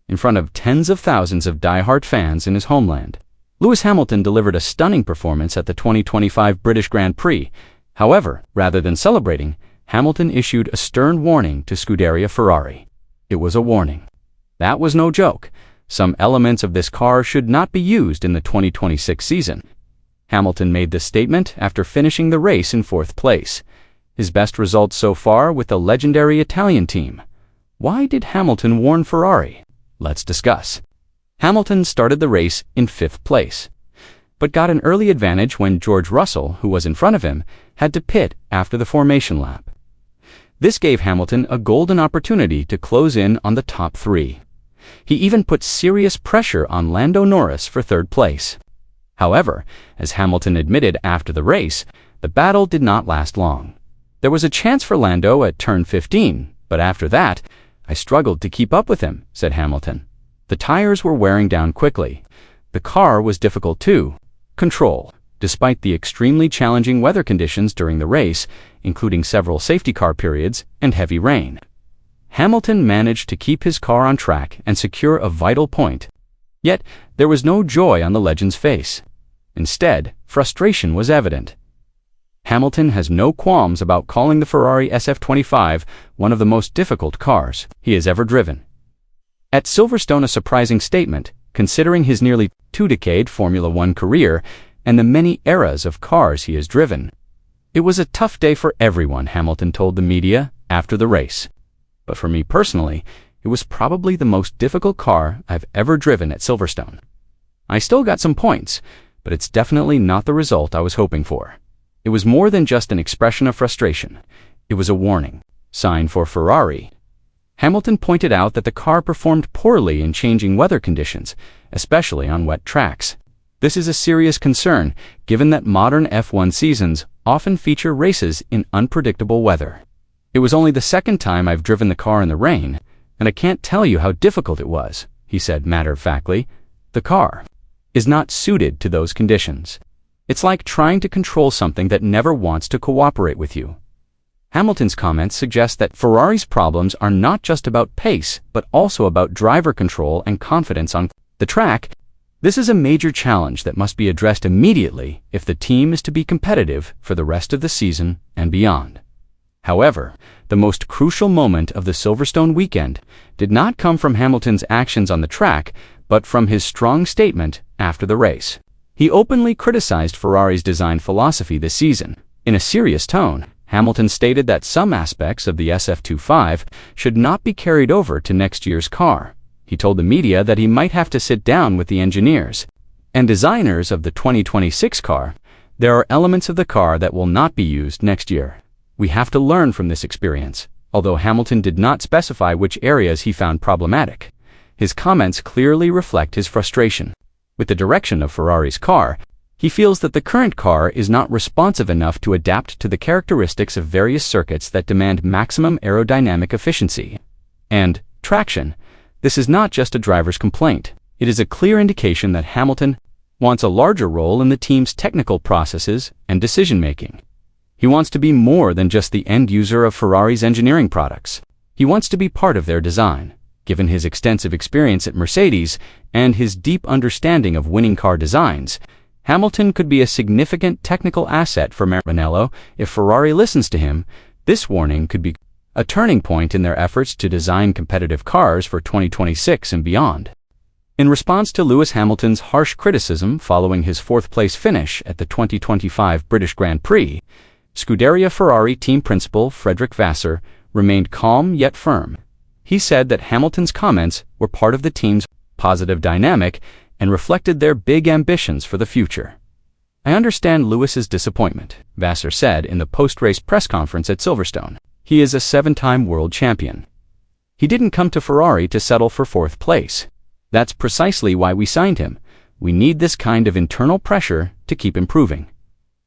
in front of tens of thousands of die-hard fans in his homeland. Lewis Hamilton delivered a stunning performance at the 2025 British Grand Prix. However, rather than celebrating, Hamilton issued a stern warning to Scuderia Ferrari. It was a warning. That was no joke. Some elements of this car should not be used in the 2026 season. Hamilton made this statement after finishing the race in fourth place, his best result so far with the legendary Italian team. Why did Hamilton warn Ferrari? Let's discuss. Hamilton started the race in fifth place, but got an early advantage when George Russell, who was in front of him, had to pit after the formation lap. This gave Hamilton a golden opportunity to close in on the top three. He even put serious pressure on Lando Norris for third place. However, as Hamilton admitted after the race, the battle did not last long. There was a chance for Lando at turn 15, but after that, I struggled to keep up with him, said Hamilton. The tires were wearing down quickly. The car was difficult to control, despite the extremely challenging weather conditions during the race, including several safety car periods and heavy rain. Hamilton managed to keep his car on track and secure a vital point. Yet, there was no joy on the legend's face. Instead, frustration was evident. Hamilton has no qualms about calling the Ferrari SF25 one of the most difficult cars he has ever driven. At Silverstone, a surprising statement, considering his nearly two-decade Formula One career and the many eras of cars he has driven. It was a tough day for everyone, Hamilton told the media after the race. But for me personally, it was probably the most difficult car I've ever driven at Silverstone. I still got some points, but it's definitely not the result I was hoping for. It was more than just an expression of frustration. It was a warning sign for Ferrari. Hamilton pointed out that the car performed poorly in changing weather conditions, especially on wet tracks. This is a serious concern, given that modern F1 seasons often feature races in unpredictable weather. It was only the second time I've driven the car in the rain, and I can't tell you how difficult it was, he said matter-of-factly. The car is not suited to those conditions. It's like trying to control something that never wants to cooperate with you. Hamilton's comments suggest that Ferrari's problems are not just about pace, but also about driver control and confidence on the track. This is a major challenge that must be addressed immediately if the team is to be competitive for the rest of the season and beyond. However, the most crucial moment of the Silverstone weekend did not come from Hamilton's actions on the track, but from his strong statement after the race. He openly criticized Ferrari's design philosophy this season. In a serious tone, Hamilton stated that some aspects of the SF25 should not be carried over to next year's car. He told the media that he might have to sit down with the engineers and designers of the 2026 car. There are elements of the car that will not be used next year. We have to learn from this experience. Although Hamilton did not specify which areas he found problematic, his comments clearly reflect his frustration with the direction of Ferrari's car. He feels that the current car is not responsive enough to adapt to the characteristics of various circuits that demand maximum aerodynamic efficiency and traction. This is not just a driver's complaint. It is a clear indication that Hamilton wants a larger role in the team's technical processes and decision-making. He wants to be more than just the end user of Ferrari's engineering products. He wants to be part of their design. Given his extensive experience at Mercedes and his deep understanding of winning car designs, Hamilton could be a significant technical asset for Maranello. If Ferrari listens to him, this warning could be a turning point in their efforts to design competitive cars for 2026 and beyond. In response to Lewis Hamilton's harsh criticism following his fourth-place finish at the 2025 British Grand Prix, Scuderia Ferrari team principal Frederick Vasseur remained calm yet firm. He said that Hamilton's comments were part of the team's positive dynamic and reflected their big ambitions for the future. I understand Lewis's disappointment, Vasseur said in the post-race press conference at Silverstone. He is a 7-time world champion. He didn't come to Ferrari to settle for fourth place. That's precisely why we signed him. We need this kind of internal pressure to keep improving.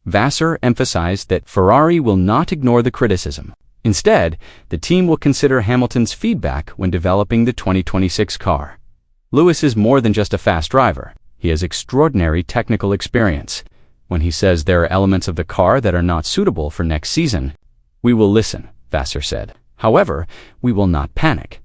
Vasseur emphasized that Ferrari will not ignore the criticism. Instead, the team will consider Hamilton's feedback when developing the 2026 car. Lewis is more than just a fast driver. He has extraordinary technical experience. When he says there are elements of the car that are not suitable for next season, we will listen, Vasseur said. However, we will not panic.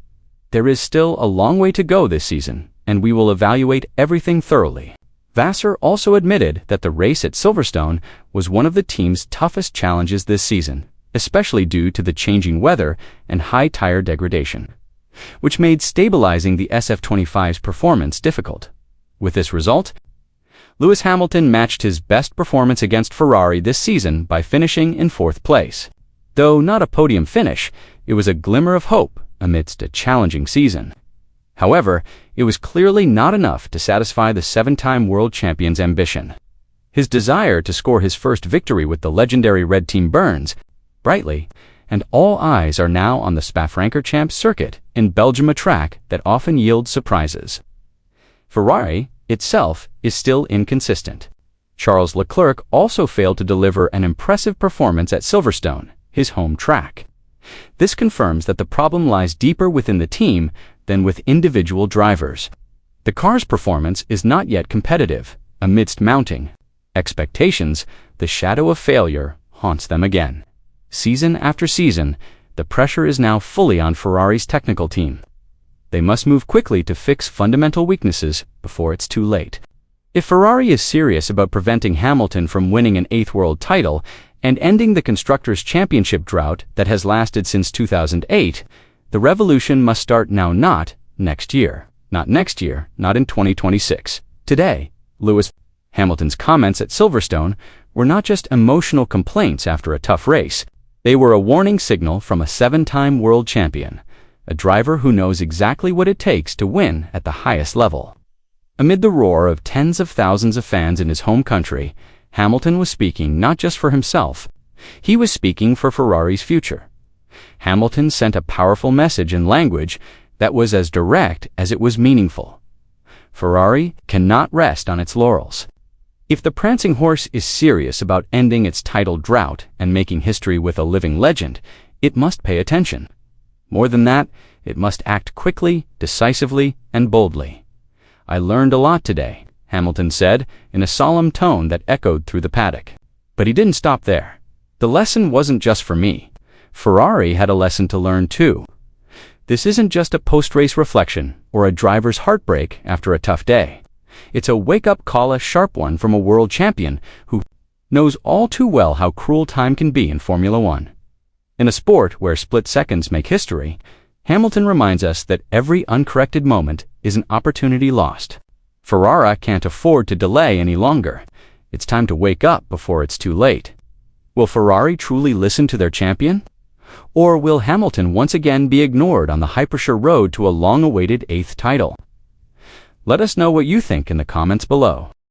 there is still a long way to go this season, and we will evaluate everything thoroughly. Vassar also admitted that the race at Silverstone was one of the team's toughest challenges this season, especially due to the changing weather and high tire degradation, which made stabilizing the SF25's performance difficult. With this result, Lewis Hamilton matched his best performance against Ferrari this season by finishing in 4th place. Though not a podium finish, it was a glimmer of hope amidst a challenging season. However, it was clearly not enough to satisfy the 7-time world champion's ambition. His desire to score his first victory with the legendary red team burns brightly, and all eyes are now on the Spa-Francorchamps circuit in Belgium, a track that often yields surprises. Ferrari itself is still inconsistent. Charles Leclerc also failed to deliver an impressive performance at Silverstone, his home track. This confirms that the problem lies deeper within the team than with individual drivers. The car's performance is not yet competitive. Amidst mounting expectations, the shadow of failure haunts them again. Season after season, the pressure is now fully on Ferrari's technical team. They must move quickly to fix fundamental weaknesses before it's too late. If Ferrari is serious about preventing Hamilton from winning an 8th world title and ending the Constructors' Championship drought that has lasted since 2008, the revolution must start now, not next year. Not next year, not in 2026. Today, Lewis Hamilton's comments at Silverstone were not just emotional complaints after a tough race. They were a warning signal from a 7-time world champion, a driver who knows exactly what it takes to win at the highest level. Amid the roar of tens of thousands of fans in his home country, Hamilton was speaking not just for himself. He was speaking for Ferrari's future. Hamilton sent a powerful message in language that was as direct as it was meaningful. Ferrari cannot rest on its laurels. If the prancing horse is serious about ending its title drought and making history with a living legend, it must pay attention. More than that, it must act quickly, decisively, and boldly. "I learned a lot today," Hamilton said in a solemn tone that echoed through the paddock. But he didn't stop there. The lesson wasn't just for me. Ferrari had a lesson to learn too. This isn't just a post-race reflection or a driver's heartbreak after a tough day. It's a wake-up call, a sharp one from a world champion who knows all too well how cruel time can be in Formula One. In a sport where split seconds make history, Hamilton reminds us that every uncorrected moment is an opportunity lost. Ferrari can't afford to delay any longer. It's time to wake up before it's too late. Will Ferrari truly listen to their champion? Or will Hamilton once again be ignored on the hyper-sure road to a long-awaited 8th title? Let us know what you think in the comments below.